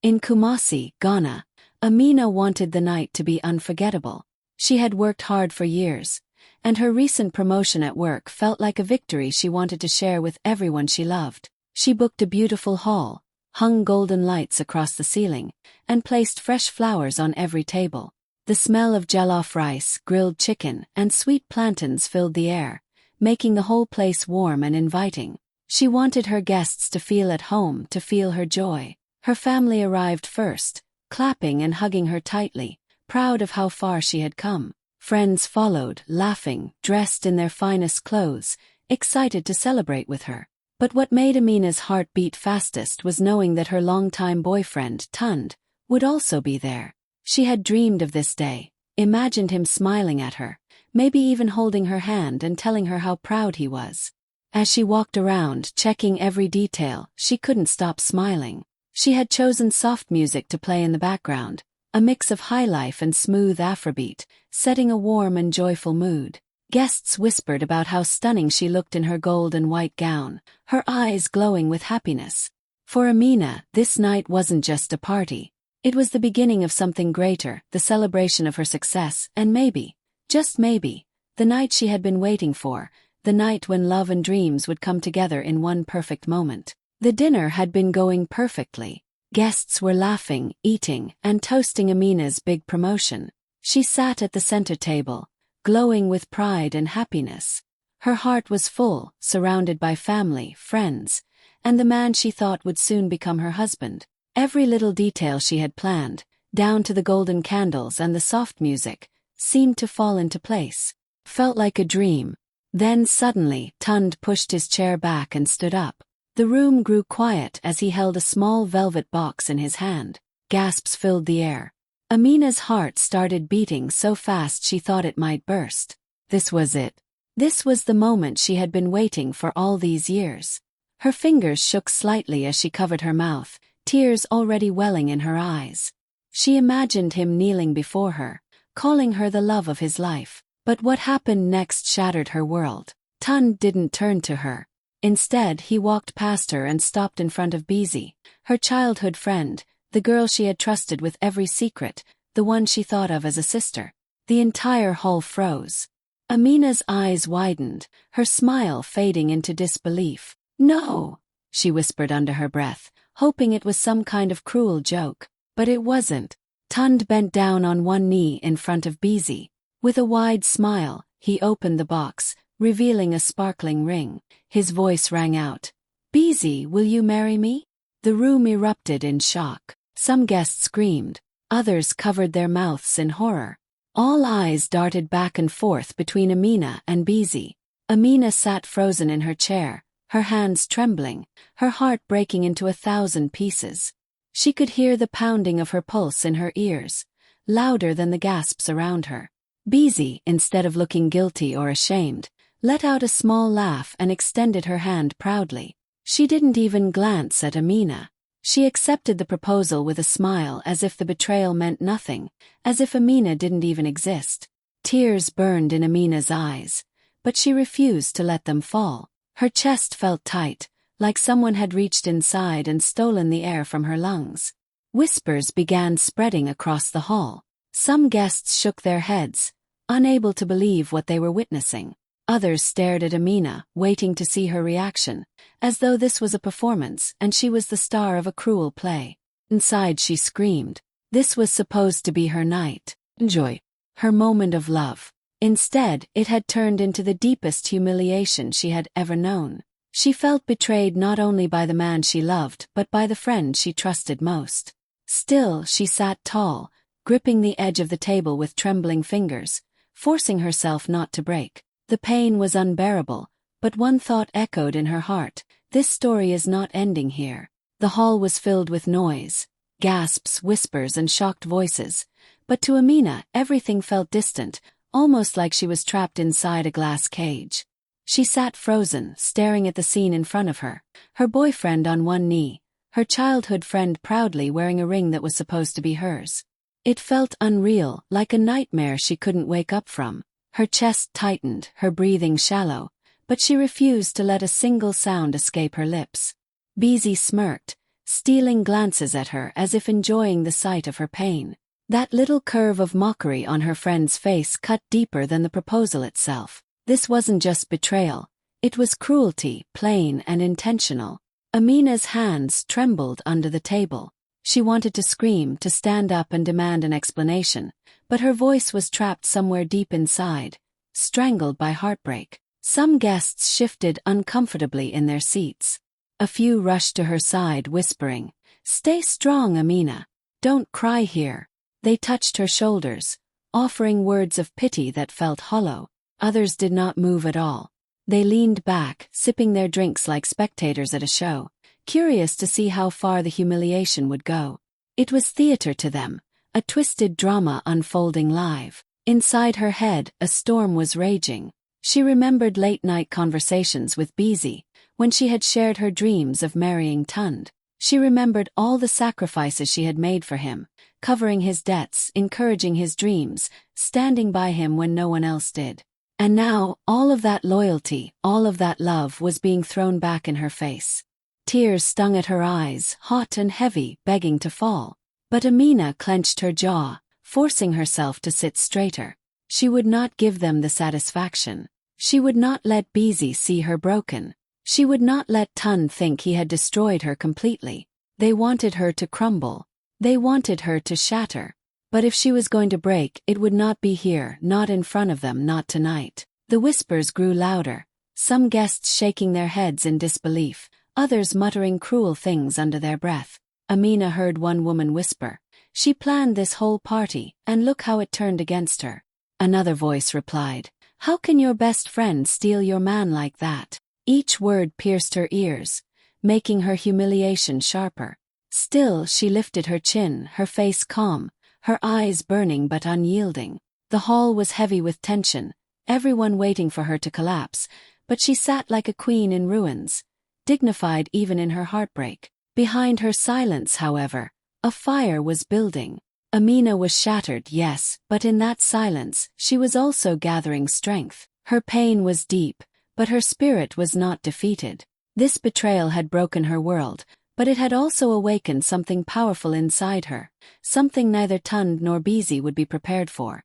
In Kumasi, Ghana, Amina wanted the night to be unforgettable. She had worked hard for years, and her recent promotion at work felt like a victory she wanted to share with everyone she loved. She booked a beautiful hall, hung golden lights across the ceiling, and placed fresh flowers on every table. The smell of jollof rice, grilled chicken, and sweet plantains filled the air, making the whole place warm and inviting. She wanted her guests to feel at home, to feel her joy. Her family arrived first, clapping and hugging her tightly, proud of how far she had come. Friends followed, laughing, dressed in their finest clothes, excited to celebrate with her. But what made Amina's heart beat fastest was knowing that her longtime boyfriend, Tund, would also be there. She had dreamed of this day, imagined him smiling at her, maybe even holding her hand and telling her how proud he was. As she walked around, checking every detail, she couldn't stop smiling. She had chosen soft music to play in the background, a mix of highlife and smooth Afrobeat, setting a warm and joyful mood. Guests whispered about how stunning she looked in her gold and white gown, her eyes glowing with happiness. For Amina, this night wasn't just a party. It was the beginning of something greater, the celebration of her success, and maybe, just maybe, the night she had been waiting for, the night when love and dreams would come together in one perfect moment. The dinner had been going perfectly. Guests were laughing, eating, and toasting Amina's big promotion. She sat at the center table, glowing with pride and happiness. Her heart was full, surrounded by family, friends, and the man she thought would soon become her husband. Every little detail she had planned, down to the golden candles and the soft music, seemed to fall into place. Felt like a dream. Then suddenly, Tund pushed his chair back and stood up. The room grew quiet as he held a small velvet box in his hand. Gasps filled the air. Amina's heart started beating so fast she thought it might burst. This was it. This was the moment she had been waiting for all these years. Her fingers shook slightly as she covered her mouth, tears already welling in her eyes. She imagined him kneeling before her, calling her the love of his life. But what happened next shattered her world. Tund didn't turn to her. Instead, he walked past her and stopped in front of Bizi, her childhood friend, the girl she had trusted with every secret, the one she thought of as a sister. The entire hall froze. Amina's eyes widened, her smile fading into disbelief. "No," she whispered under her breath, hoping it was some kind of cruel joke. But it wasn't. Tund bent down on one knee in front of Bizi. With a wide smile, he opened the box, revealing a sparkling ring. His voice rang out, "Bizi, will you marry me?" The room erupted in shock. Some guests screamed, others covered their mouths in horror. All eyes darted back and forth between Amina and Bizi. Amina sat frozen in her chair, her hands trembling, her heart breaking into 1,000 pieces. She could hear the pounding of her pulse in her ears, louder than the gasps around her. Bizi, instead of looking guilty or ashamed, let out a small laugh and extended her hand proudly. She didn't even glance at Amina. She accepted the proposal with a smile as if the betrayal meant nothing, as if Amina didn't even exist. Tears burned in Amina's eyes, but she refused to let them fall. Her chest felt tight, like someone had reached inside and stolen the air from her lungs. Whispers began spreading across the hall. Some guests shook their heads, unable to believe what they were witnessing. Others stared at Amina, waiting to see her reaction, as though this was a performance and she was the star of a cruel play. Inside she screamed. This was supposed to be her night. Joy. Her moment of love. Instead, it had turned into the deepest humiliation she had ever known. She felt betrayed not only by the man she loved but by the friend she trusted most. Still, she sat tall, gripping the edge of the table with trembling fingers, forcing herself not to break. The pain was unbearable, but one thought echoed in her heart: this story is not ending here. The hall was filled with noise, gasps, whispers, and shocked voices, but to Amina everything felt distant, almost like she was trapped inside a glass cage. She sat frozen, staring at the scene in front of her, her boyfriend on one knee, her childhood friend proudly wearing a ring that was supposed to be hers. It felt unreal, like a nightmare she couldn't wake up from. Her chest tightened, her breathing shallow, but she refused to let a single sound escape her lips. Bizi smirked, stealing glances at her as if enjoying the sight of her pain. That little curve of mockery on her friend's face cut deeper than the proposal itself. This wasn't just betrayal. It was cruelty, plain and intentional. Amina's hands trembled under the table. She wanted to scream, to stand up and demand an explanation, but her voice was trapped somewhere deep inside, strangled by heartbreak. Some guests shifted uncomfortably in their seats. A few rushed to her side, whispering, "Stay strong, Amina. Don't cry here." They touched her shoulders, offering words of pity that felt hollow. Others did not move at all. They leaned back, sipping their drinks like spectators at a show, curious to see how far the humiliation would go. It was theater to them, a twisted drama unfolding live. Inside her head, a storm was raging. She remembered late-night conversations with Beezy, when she had shared her dreams of marrying Tund. She remembered all the sacrifices she had made for him, covering his debts, encouraging his dreams, standing by him when no one else did. And now, all of that loyalty, all of that love was being thrown back in her face. Tears stung at her eyes, hot and heavy, begging to fall. But Amina clenched her jaw, forcing herself to sit straighter. She would not give them the satisfaction. She would not let Beezy see her broken. She would not let Tun think he had destroyed her completely. They wanted her to crumble. They wanted her to shatter. But if she was going to break, it would not be here, not in front of them, not tonight. The whispers grew louder, some guests shaking their heads in disbelief, others muttering cruel things under their breath. Amina heard one woman whisper, "She planned this whole party, and look how it turned against her." Another voice replied, "How can your best friend steal your man like that?" Each word pierced her ears, making her humiliation sharper. Still, she lifted her chin, her face calm, her eyes burning but unyielding. The hall was heavy with tension, everyone waiting for her to collapse, but she sat like a queen in ruins, dignified even in her heartbreak. Behind her silence, however, a fire was building. Amina was shattered, yes, but in that silence, she was also gathering strength. Her pain was deep, but her spirit was not defeated. This betrayal had broken her world, but it had also awakened something powerful inside her, something neither Tund nor Beezy would be prepared for.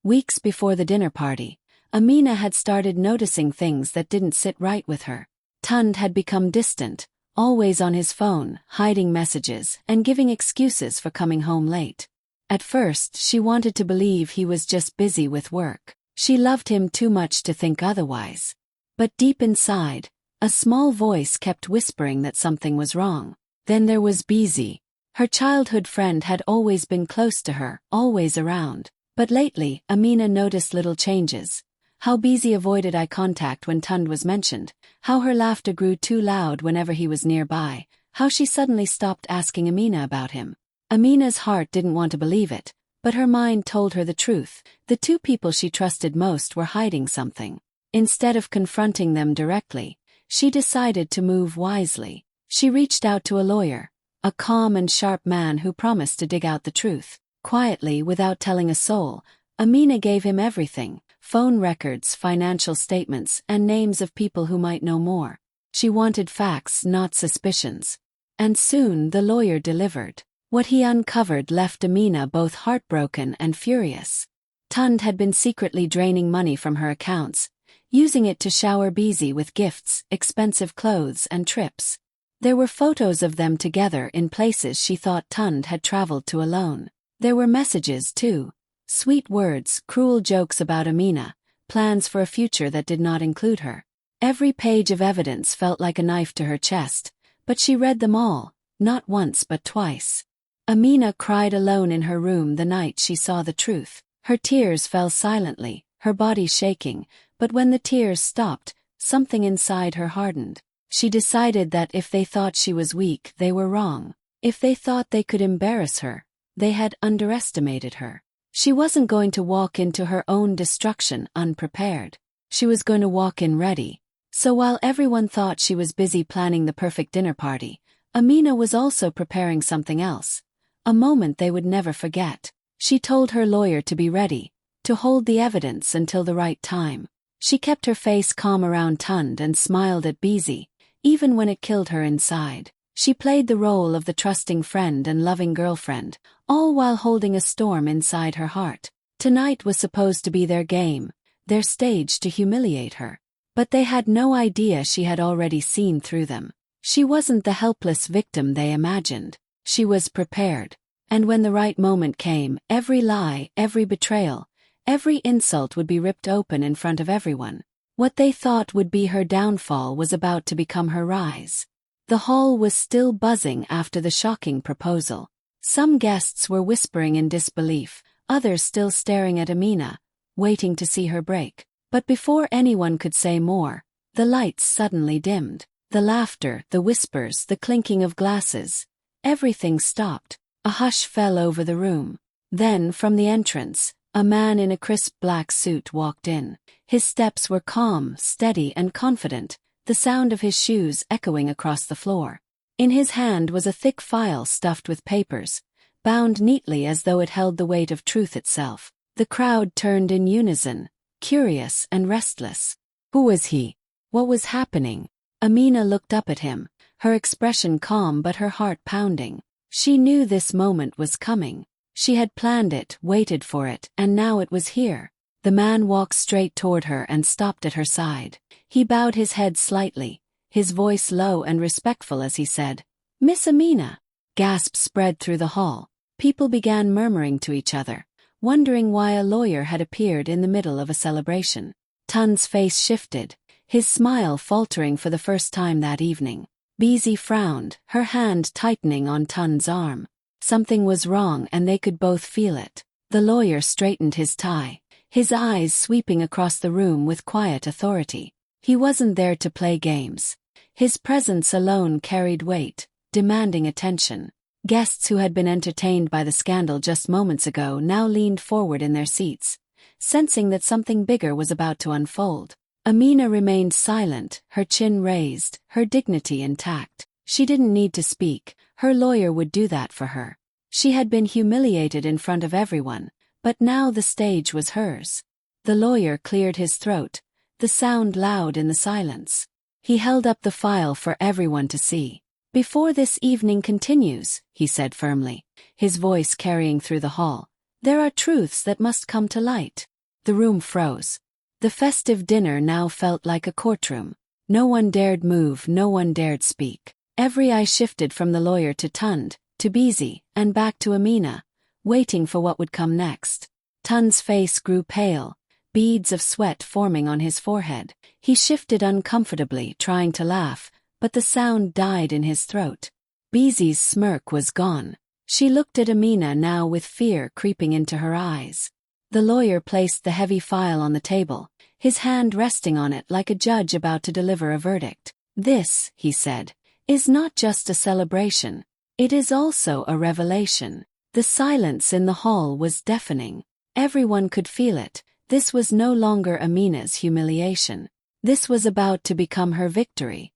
Weeks before the dinner party, Amina had started noticing things that didn't sit right with her. Tund had become distant, always on his phone, hiding messages, and giving excuses for coming home late. At first, she wanted to believe he was just busy with work. She loved him too much to think otherwise. But deep inside, a small voice kept whispering that something was wrong. Then there was Beezy. Her childhood friend had always been close to her, always around. But lately, Amina noticed little changes. How Beezy avoided eye contact when Tund was mentioned, how her laughter grew too loud whenever he was nearby, how she suddenly stopped asking Amina about him. Amina's heart didn't want to believe it, but her mind told her the truth. The two people she trusted most were hiding something. Instead of confronting them directly, she decided to move wisely. She reached out to a lawyer, a calm and sharp man who promised to dig out the truth. Quietly, without telling a soul, Amina gave him everything: phone records, financial statements, and names of people who might know more. She wanted facts, not suspicions. And soon the lawyer delivered. What he uncovered left Amina both heartbroken and furious. Tund had been secretly draining money from her accounts, using it to shower Beezy with gifts, expensive clothes, and trips. There were photos of them together in places she thought Tund had traveled to alone. There were messages, too. Sweet words, cruel jokes about Amina, plans for a future that did not include her. Every page of evidence felt like a knife to her chest, but she read them all, not once but twice. Amina cried alone in her room the night she saw the truth. Her tears fell silently, her body shaking, but when the tears stopped, something inside her hardened. She decided that if they thought she was weak, they were wrong. If they thought they could embarrass her, they had underestimated her. She wasn't going to walk into her own destruction unprepared. She was going to walk in ready. So while everyone thought she was busy planning the perfect dinner party, Amina was also preparing something else. A moment they would never forget. She told her lawyer to be ready, to hold the evidence until the right time. She kept her face calm around Tund and smiled at Beezy, even when it killed her inside. She played the role of the trusting friend and loving girlfriend, all while holding a storm inside her heart. Tonight was supposed to be their game, their stage to humiliate her. But they had no idea she had already seen through them. She wasn't the helpless victim they imagined. She was prepared. And when the right moment came, every lie, every betrayal, every insult would be ripped open in front of everyone. What they thought would be her downfall was about to become her rise. The hall was still buzzing after the shocking proposal. Some guests were whispering in disbelief, others still staring at Amina, waiting to see her break. But before anyone could say more, the lights suddenly dimmed. The laughter, the whispers, the clinking of glasses. Everything stopped. A hush fell over the room. Then, from the entrance, a man in a crisp black suit walked in. His steps were calm, steady, and confident, the sound of his shoes echoing across the floor. In his hand was a thick file stuffed with papers, bound neatly as though it held the weight of truth itself. The crowd turned in unison, curious and restless. Who was he? What was happening? Amina looked up at him, her expression calm but her heart pounding. She knew this moment was coming. She had planned it, waited for it, and now it was here. The man walked straight toward her and stopped at her side. He bowed his head slightly, his voice low and respectful as he said, "Miss Amina." Gasps spread through the hall. People began murmuring to each other, wondering why a lawyer had appeared in the middle of a celebration. Tun's face shifted, his smile faltering for the first time that evening. Beezy frowned, her hand tightening on Tun's arm. Something was wrong and they could both feel it. The lawyer straightened his tie, his eyes sweeping across the room with quiet authority. He wasn't there to play games. His presence alone carried weight, demanding attention. Guests who had been entertained by the scandal just moments ago now leaned forward in their seats, sensing that something bigger was about to unfold. Amina remained silent, her chin raised, her dignity intact. She didn't need to speak, her lawyer would do that for her. She had been humiliated in front of everyone, but now the stage was hers. The lawyer cleared his throat, the sound loud in the silence. He held up the file for everyone to see. "Before this evening continues," he said firmly, his voice carrying through the hall, "there are truths that must come to light." The room froze. The festive dinner now felt like a courtroom. No one dared move, no one dared speak. Every eye shifted from the lawyer to Tund, to Beezy, and back to Amina, waiting for what would come next. Tund's face grew pale, beads of sweat forming on his forehead. He shifted uncomfortably, trying to laugh, but the sound died in his throat. Beezy's smirk was gone. She looked at Amina now with fear creeping into her eyes. The lawyer placed the heavy file on the table, his hand resting on it like a judge about to deliver a verdict. "This," he said, "is not just a celebration. It is also a revelation." The silence in the hall was deafening. Everyone could feel it. This was no longer Amina's humiliation. This was about to become her victory.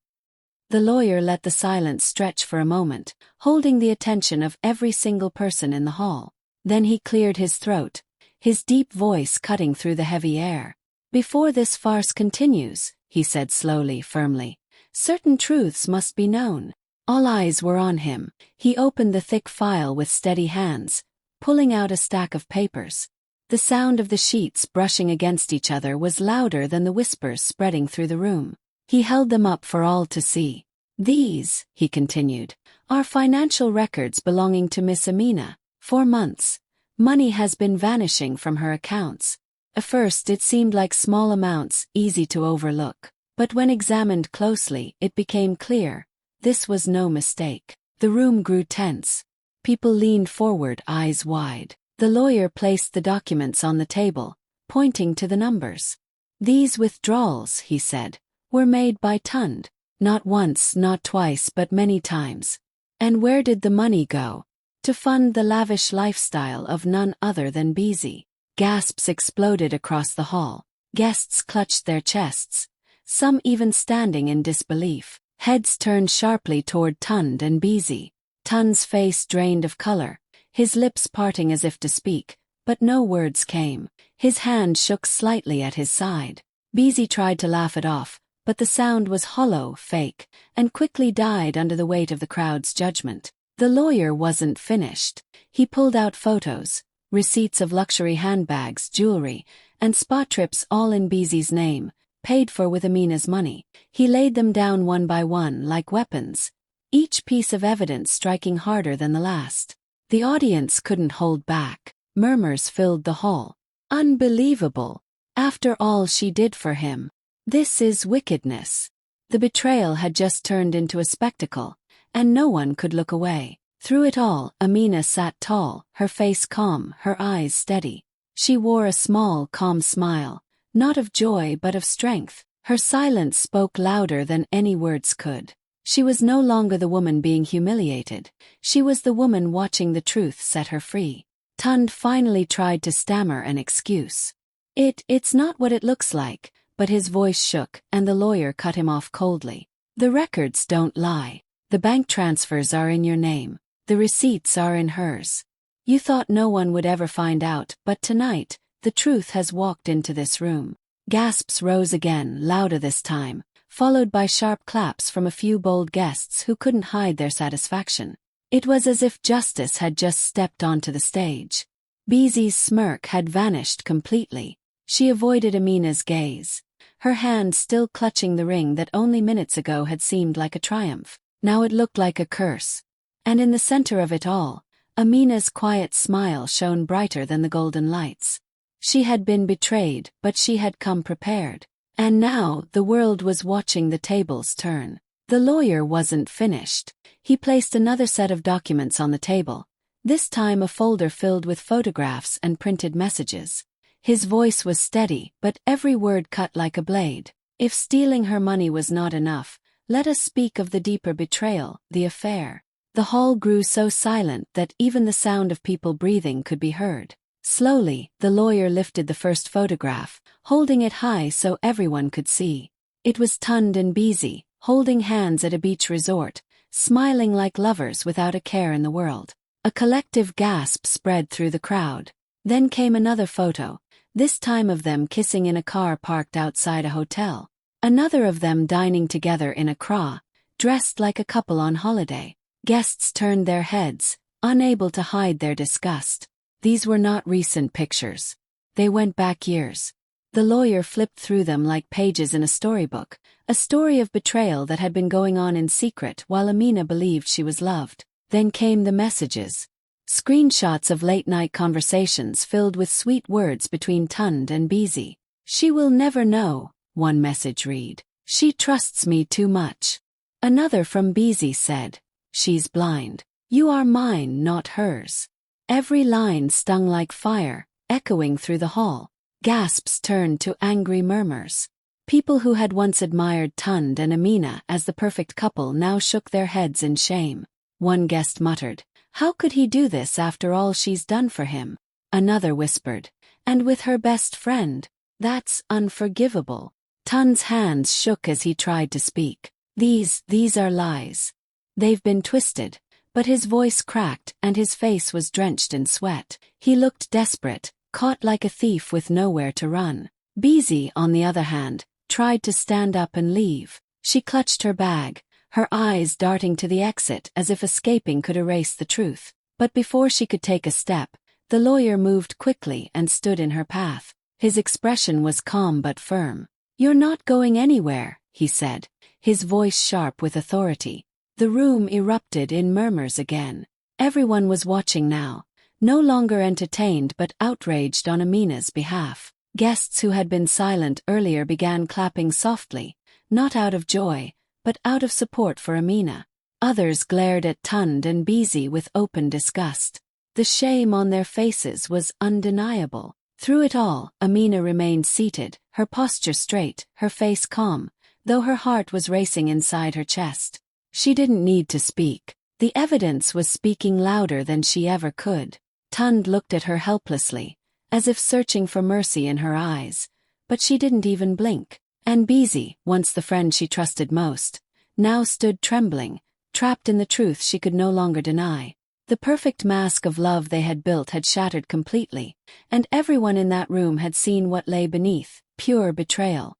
The lawyer let the silence stretch for a moment, holding the attention of every single person in the hall. Then he cleared his throat, his deep voice cutting through the heavy air. "Before this farce continues," he said slowly, firmly, "certain truths must be known." All eyes were on him. He opened the thick file with steady hands, pulling out a stack of papers. The sound of the sheets brushing against each other was louder than the whispers spreading through the room. He held them up for all to see. "These," he continued, "are financial records belonging to Miss Amina. For months, money has been vanishing from her accounts. At first it seemed like small amounts, easy to overlook. But when examined closely, it became clear. This was no mistake." The room grew tense. People leaned forward, eyes wide. The lawyer placed the documents on the table, pointing to the numbers. "These withdrawals," he said, "were made by Tund. Not once, not twice, but many times. And where did the money go? To fund the lavish lifestyle of none other than Beezy." Gasps exploded across the hall. Guests clutched their chests, some even standing in disbelief. Heads turned sharply toward Tund and Beezy. Tund's face drained of color, his lips parting as if to speak, but no words came. His hand shook slightly at his side. Beezy tried to laugh it off, but the sound was hollow, fake, and quickly died under the weight of the crowd's judgment. The lawyer wasn't finished. He pulled out photos, receipts of luxury handbags, jewelry, and spa trips all in Beezy's name, paid for with Amina's money. He laid them down one by one like weapons, each piece of evidence striking harder than the last. The audience couldn't hold back. Murmurs filled the hall. Unbelievable. After all she did for him. This is wickedness. The betrayal had just turned into a spectacle, and no one could look away. Through it all, Amina sat tall, her face calm, her eyes steady. She wore a small, calm smile, not of joy but of strength. Her silence spoke louder than any words could. She was no longer the woman being humiliated. She was the woman watching the truth set her free. Tund finally tried to stammer an excuse. It's not what it looks like, but his voice shook, and the lawyer cut him off coldly. The records don't lie. The bank transfers are in your name. The receipts are in hers. You thought no one would ever find out, but tonight, the truth has walked into this room. Gasps rose again, louder this time, followed by sharp claps from a few bold guests who couldn't hide their satisfaction. It was as if justice had just stepped onto the stage. Beezy's smirk had vanished completely. She avoided Amina's gaze, her hand still clutching the ring that only minutes ago had seemed like a triumph. Now it looked like a curse. And in the center of it all, Amina's quiet smile shone brighter than the golden lights. She had been betrayed, but she had come prepared. And now, the world was watching the tables turn. The lawyer wasn't finished. He placed another set of documents on the table, this time a folder filled with photographs and printed messages. His voice was steady, but every word cut like a blade. If stealing her money was not enough, let us speak of the deeper betrayal, the affair. The hall grew so silent that even the sound of people breathing could be heard. Slowly, the lawyer lifted the first photograph, holding it high so everyone could see. It was Tund and Beezy, holding hands at a beach resort, smiling like lovers without a care in the world. A collective gasp spread through the crowd. Then came another photo, this time of them kissing in a car parked outside a hotel. Another of them dining together in a craw, dressed like a couple on holiday. Guests turned their heads, unable to hide their disgust. These were not recent pictures. They went back years. The lawyer flipped through them like pages in a storybook, a story of betrayal that had been going on in secret while Amina believed she was loved. Then came the messages. Screenshots of late-night conversations filled with sweet words between Tund and Beezy. "She will never know," one message read. "She trusts me too much." Another from Beezy said, "She's blind. You are mine, not hers." Every line stung like fire, echoing through the hall. Gasps turned to angry murmurs. People who had once admired Tund and Amina as the perfect couple now shook their heads in shame. One guest muttered, "How could he do this after all she's done for him?" Another whispered, "And with her best friend? That's unforgivable." Tund's hands shook as he tried to speak. These are lies. They've been twisted." But his voice cracked and his face was drenched in sweat. He looked desperate, caught like a thief with nowhere to run. Beezy, on the other hand, tried to stand up and leave. She clutched her bag, her eyes darting to the exit as if escaping could erase the truth. But before she could take a step, the lawyer moved quickly and stood in her path. His expression was calm but firm. "You're not going anywhere," he said, his voice sharp with authority. The room erupted in murmurs again. Everyone was watching now, no longer entertained but outraged on Amina's behalf. Guests who had been silent earlier began clapping softly, not out of joy, but out of support for Amina. Others glared at Tund and Beezy with open disgust. The shame on their faces was undeniable. Through it all, Amina remained seated, her posture straight, her face calm, though her heart was racing inside her chest. She didn't need to speak. The evidence was speaking louder than she ever could. Tund looked at her helplessly, as if searching for mercy in her eyes, but she didn't even blink. And Beezy, once the friend she trusted most, now stood trembling, trapped in the truth she could no longer deny. The perfect mask of love they had built had shattered completely, and everyone in that room had seen what lay beneath, pure betrayal.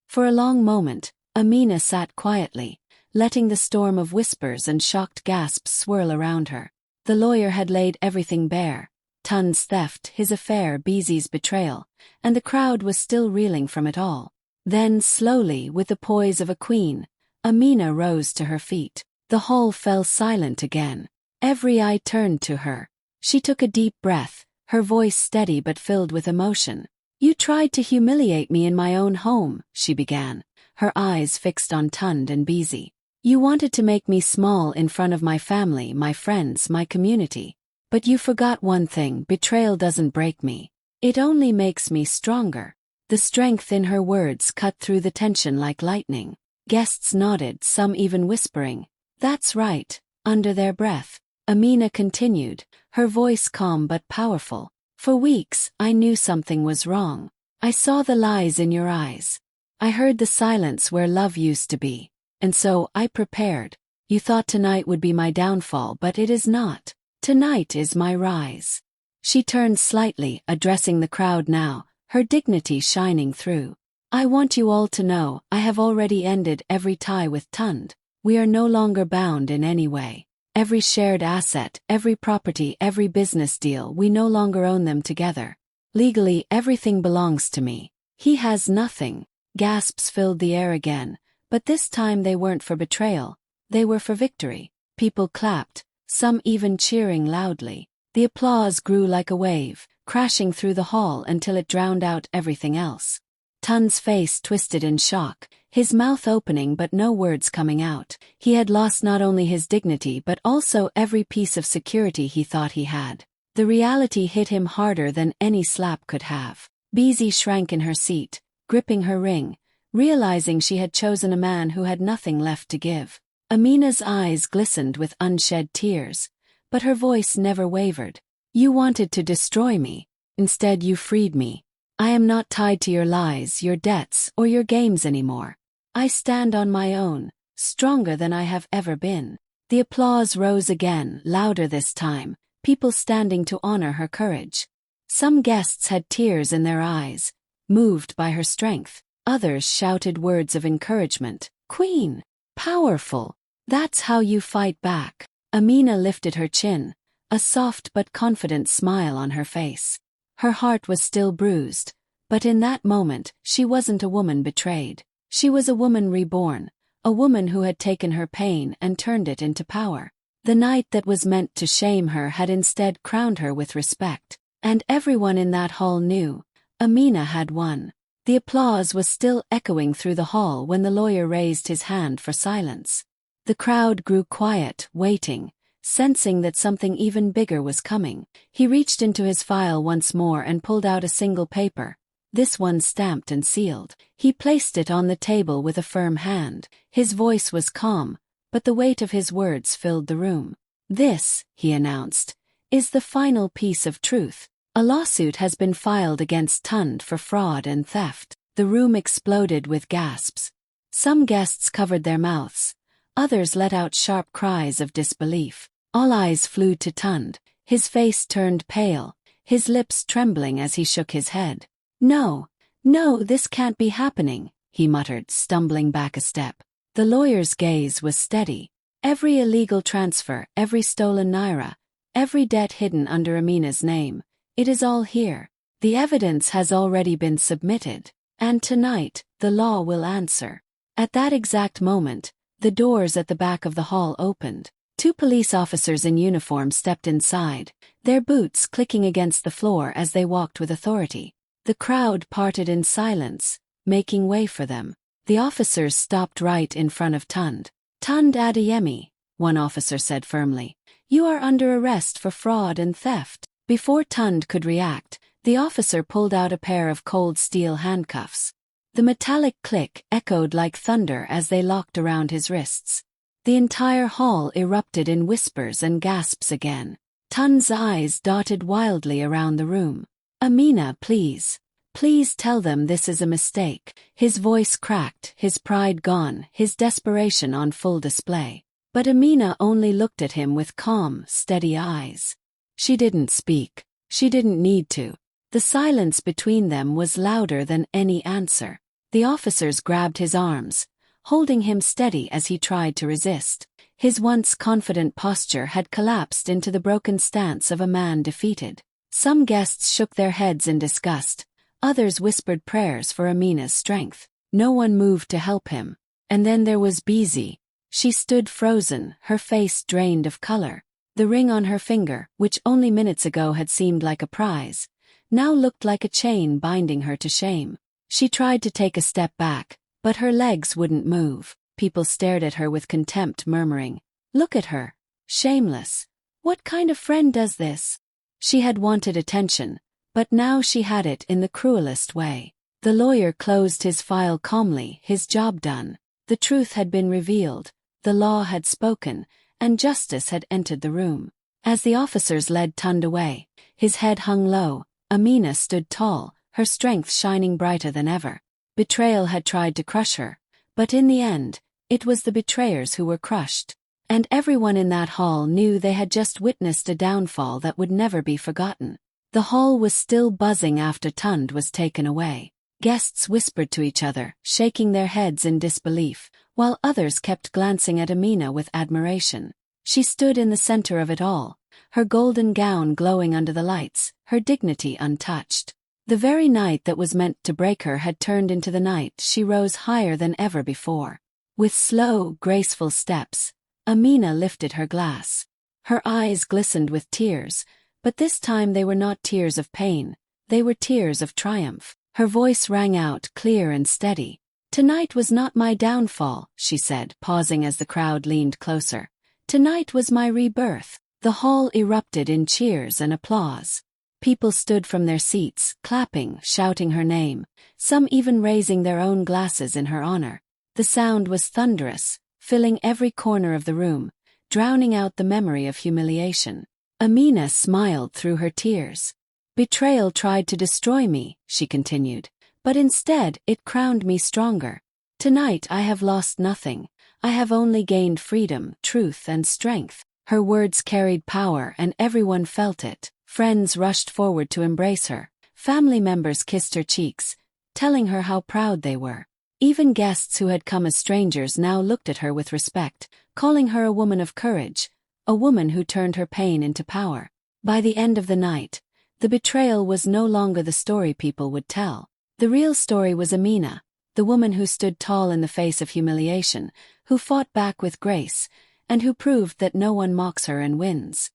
For a long moment, Amina sat quietly, letting the storm of whispers and shocked gasps swirl around her. The lawyer had laid everything bare: Tun's theft, his affair, Beezy's betrayal, and the crowd was still reeling from it all. Then, slowly, with the poise of a queen, Amina rose to her feet. The hall fell silent again. Every eye turned to her. She took a deep breath, her voice steady but filled with emotion. "You tried to humiliate me in my own home," she began, her eyes fixed on Tund and Beezy. "You wanted to make me small in front of my family, my friends, my community. But you forgot one thing: betrayal doesn't break me. It only makes me stronger." The strength in her words cut through the tension like lightning. Guests nodded, some even whispering, "That's right," under their breath. Amina continued, her voice calm but powerful. "For weeks, I knew something was wrong. I saw the lies in your eyes. I heard the silence where love used to be. And so, I prepared. You thought tonight would be my downfall, but it is not. Tonight is my rise." She turned slightly, addressing the crowd now, her dignity shining through. "I want you all to know, I have already ended every tie with Tund. We are no longer bound in any way. Every shared asset, every property, every business deal, we no longer own them together. Legally, everything belongs to me. He has nothing." Gasps filled the air again, but this time they weren't for betrayal, they were for victory. People clapped, some even cheering loudly. The applause grew like a wave, crashing through the hall until it drowned out everything else. Tun's face twisted in shock, his mouth opening but no words coming out. He had lost not only his dignity but also every piece of security he thought he had. The reality hit him harder than any slap could have. Beezy shrank in her seat, gripping her ring, realizing she had chosen a man who had nothing left to give. Amina's eyes glistened with unshed tears, but her voice never wavered. "You wanted to destroy me. Instead you freed me. I am not tied to your lies, your debts, or your games anymore. I stand on my own, stronger than I have ever been." The applause rose again, louder this time, people standing to honor her courage. Some guests had tears in their eyes, moved by her strength. Others shouted words of encouragement. "Queen! Powerful! That's how you fight back." Amina lifted her chin, a soft but confident smile on her face. Her heart was still bruised, but in that moment, she wasn't a woman betrayed. She was a woman reborn, a woman who had taken her pain and turned it into power. The night that was meant to shame her had instead crowned her with respect. And everyone in that hall knew, Amina had won. The applause was still echoing through the hall when the lawyer raised his hand for silence. The crowd grew quiet, waiting, sensing that something even bigger was coming. He reached into his file once more and pulled out a single paper, this one stamped and sealed. He placed it on the table with a firm hand. His voice was calm, but the weight of his words filled the room. "This," he announced, "is the final piece of truth. A lawsuit has been filed against Tund for fraud and theft." The room exploded with gasps. Some guests covered their mouths. Others let out sharp cries of disbelief. All eyes flew to Tund. His face turned pale, his lips trembling as he shook his head. "No, no, this can't be happening," he muttered, stumbling back a step. The lawyer's gaze was steady. Every illegal transfer, every stolen naira, every debt hidden under Amina's name, it is all here. The evidence has already been submitted, and tonight, the law will answer. At that exact moment, the doors at the back of the hall opened. 2 police officers in uniform stepped inside, their boots clicking against the floor as they walked with authority. The crowd parted in silence, making way for them. The officers stopped right in front of Tund. "Tund Adeyemi," one officer said firmly, "you are under arrest for fraud and theft." Before Tund could react, the officer pulled out a pair of cold steel handcuffs. The metallic click echoed like thunder as they locked around his wrists. The entire hall erupted in whispers and gasps again. Tund's eyes darted wildly around the room. "Amina, please. Please tell them this is a mistake." His voice cracked, his pride gone, his desperation on full display. But Amina only looked at him with calm, steady eyes. She didn't speak. She didn't need to. The silence between them was louder than any answer. The officers grabbed his arms, holding him steady as he tried to resist. His once confident posture had collapsed into the broken stance of a man defeated. Some guests shook their heads in disgust, others whispered prayers for Amina's strength. No one moved to help him. And then there was Beezy. She stood frozen, her face drained of color. The ring on her finger, which only minutes ago had seemed like a prize, now looked like a chain binding her to shame. She tried to take a step back, but her legs wouldn't move. People stared at her with contempt, murmuring, "Look at her. Shameless. What kind of friend does this?" She had wanted attention, but now she had it in the cruelest way. The lawyer closed his file calmly, his job done. The truth had been revealed, the law had spoken, and justice had entered the room. As the officers led Tund away, his head hung low. Amina stood tall, her strength shining brighter than ever. Betrayal had tried to crush her, but in the end, it was the betrayers who were crushed. And everyone in that hall knew they had just witnessed a downfall that would never be forgotten. The hall was still buzzing after Tund was taken away. Guests whispered to each other, shaking their heads in disbelief, while others kept glancing at Amina with admiration. She stood in the center of it all, her golden gown glowing under the lights, her dignity untouched. The very night that was meant to break her had turned into the night she rose higher than ever before. With slow, graceful steps, Amina lifted her glass. Her eyes glistened with tears, but this time they were not tears of pain, they were tears of triumph. Her voice rang out clear and steady. "Tonight was not my downfall," she said, pausing as the crowd leaned closer. "Tonight was my rebirth." The hall erupted in cheers and applause. People stood from their seats, clapping, shouting her name, some even raising their own glasses in her honor. The sound was thunderous, filling every corner of the room, drowning out the memory of humiliation. Amina smiled through her tears. "Betrayal tried to destroy me," she continued, "but instead it crowned me stronger. Tonight I have lost nothing. I have only gained freedom, truth, and strength." Her words carried power and everyone felt it. Friends rushed forward to embrace her. Family members kissed her cheeks, telling her how proud they were. Even guests who had come as strangers now looked at her with respect, calling her a woman of courage, a woman who turned her pain into power. By the end of the night, the betrayal was no longer the story people would tell. The real story was Amina, the woman who stood tall in the face of humiliation, who fought back with grace, and who proved that no one mocks her and wins.